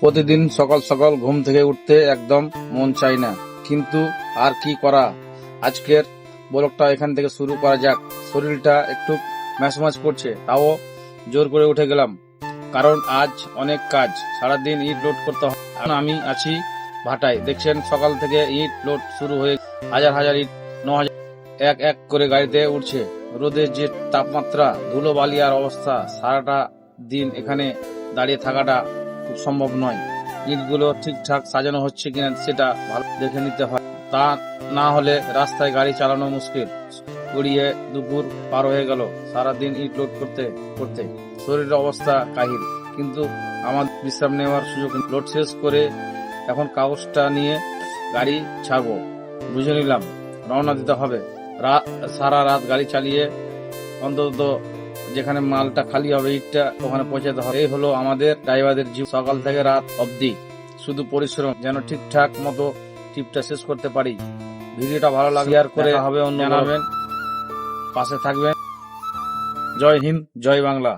প্রতিদিন সকাল সকাল ঘুম থেকে উঠতে একদম মন চাই না, কিন্তু আর কি করা। আজকের ব্লগটা এখান থেকে শুরু করা যাক। শরীরটা একটু ম্যাচম্যাচ করছে, তাও জোর করে উঠে গেলাম, কারণ আজ অনেক কাজ। সারাদিন ইট লোড করতে হয়। আমি আছি ভাটায়, দেখছেন সকাল থেকে ইট লোড শুরু হয়ে হাজার হাজার ইট 9,000 এক এক করে গাড়িতে উঠছে। রোদের যে তাপমাত্রা, ধুলো বালি আর অবস্থা, সারাটা দিন এখানে দাঁড়িয়ে থাকাটা খুব সম্ভব নয়। ইটগুলো ঠিকঠাক সাজানো হচ্ছে কিনা সেটা ভালো দেখে নিতে হয়, তা না হলে রাস্তায় গাড়ি চালানো মুশকিল। গড়িয়ে দুপুর পার হয়ে গেল। সারাদিন ইট লোড করতে করতে শরীরের অবস্থা কাহিল, কিন্তু আমার বিশ্রাম নেওয়ার সুযোগ নেই। লোড শেষ করে এখন কাগজটা নিয়ে গাড়ি ছাড়বো, বুঝে নিলাম রওনা দিতে হবে। সারা রাত গাড়ি চালিয়ে অন্তত যেখানে মালটা খালি হবে, ইটটা ওখানে পৌঁছাতে হবে। এই হলো আমাদের ড্রাইভারদের জীব। সকাল থেকে রাত অবধি শুধু পরিশ্রম, যেন ঠিকঠাক মতো ট্রিপটা শেষ করতে পারি। ভিডিওটা ভালো লাগলে শেয়ার করে হবে, অন্য জানাবেন, পাশে থাকবেন। জয় হিন্দ, জয় বাংলা।